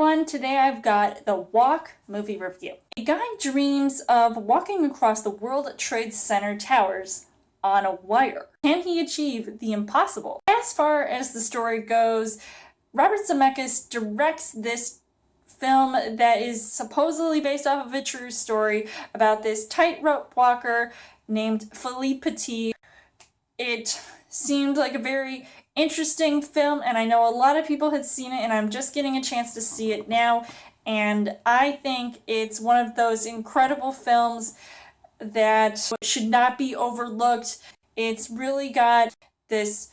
everyone, today I've got the Walk movie review. A guy dreams of walking across the World Trade Center towers on a wire. Can he achieve the impossible? As far as the story goes, Robert Zemeckis directs this film that is supposedly based off of a true story about this tightrope walker named Philippe Petit. It seemed like a very interesting film, and I know a lot of people had seen it, and I'm just getting a chance to see it now, and I think it's one of those incredible films that should not be overlooked. It's really got this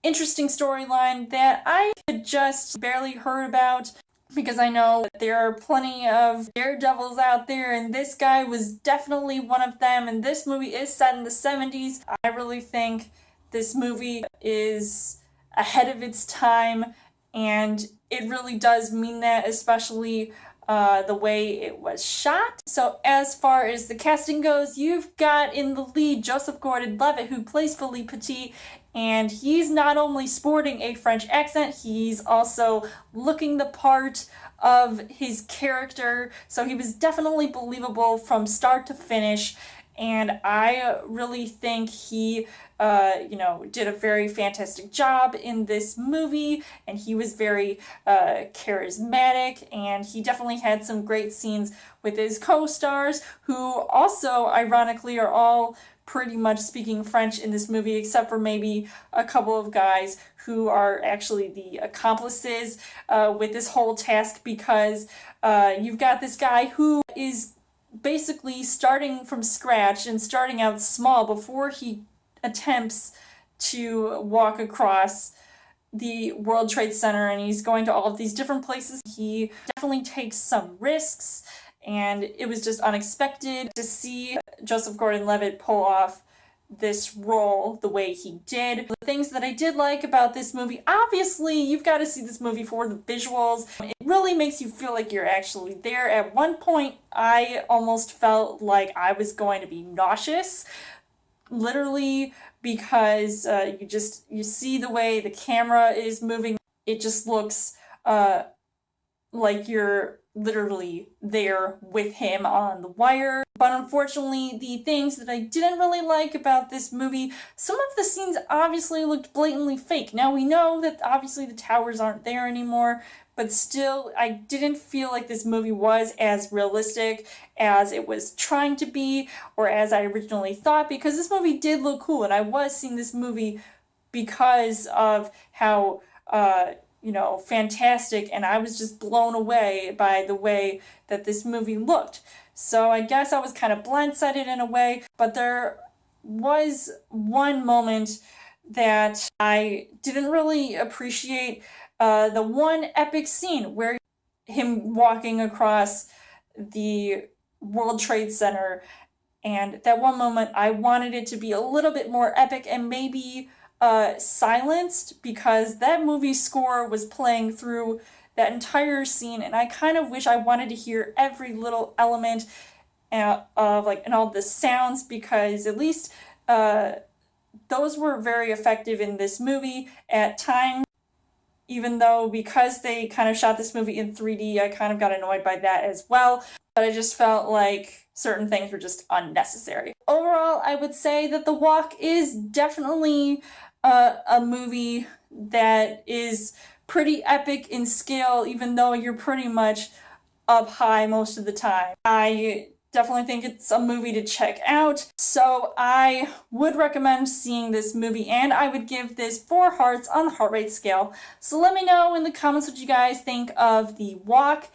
interesting storyline that I had just barely heard about, because I know that there are plenty of daredevils out there, and this guy was definitely one of them, and this movie is set in the 70s. I really think this movie is ahead of its time, and it really does mean that, especially the way it was shot. So as far as the casting goes, you've got in the lead Joseph Gordon-Levitt, who plays Philippe Petit, and he's not only sporting a French accent, he's also looking the part of his character, so he was definitely believable from start to finish, and I really think he did a very fantastic job in this movie, and he was very charismatic, and he definitely had some great scenes with his co-stars, who also, ironically, are all pretty much speaking French in this movie, except for maybe a couple of guys who are actually the accomplices with this whole task, because you've got this guy who is basically starting from scratch and starting out small before he attempts to walk across the World Trade Center, and he's going to all of these different places. He definitely takes some risks, and it was just unexpected to see Joseph Gordon-Levitt pull off this role the way he did. The things that I did like about this movie, obviously you've got to see this movie for the visuals. It really makes you feel like you're actually there. At one point I almost felt like I was going to be nauseous, literally, because you see the way the camera is moving. It just looks like you're literally there with him on the wire. But unfortunately, the things that I didn't really like about this movie, some of the scenes obviously looked blatantly fake. Now we know that obviously the towers aren't there anymore, but still, I didn't feel like this movie was as realistic as it was trying to be, or as I originally thought, because this movie did look cool, and I was seeing this movie because of how fantastic, and I was just blown away by the way that this movie looked. So I guess I was kind of blindsided in a way, but there was one moment that I didn't really appreciate, the one epic scene where him walking across the World Trade Center, and that one moment I wanted it to be a little bit more epic and maybe silenced, because that movie score was playing through that entire scene, and I kind of wish I wanted to hear every little element of and all the sounds, because at least those were very effective in this movie at times, even though because they kind of shot this movie in 3D, I kind of got annoyed by that as well, but I just felt like certain things were just unnecessary. Overall, I would say that The Walk is definitely a movie that is pretty epic in scale, even though you're pretty much up high most of the time. I definitely think it's a movie to check out, so I would recommend seeing this movie, and I would give this 4 hearts on the heart rate scale. So let me know in the comments what you guys think of The Walk,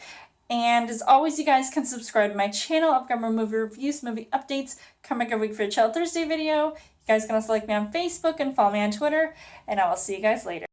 and as always, you guys can subscribe to my channel. I've got more movie reviews, movie updates coming every week for a Chill Thursday video. You guys can also like me on Facebook and follow me on Twitter, and I will see you guys later.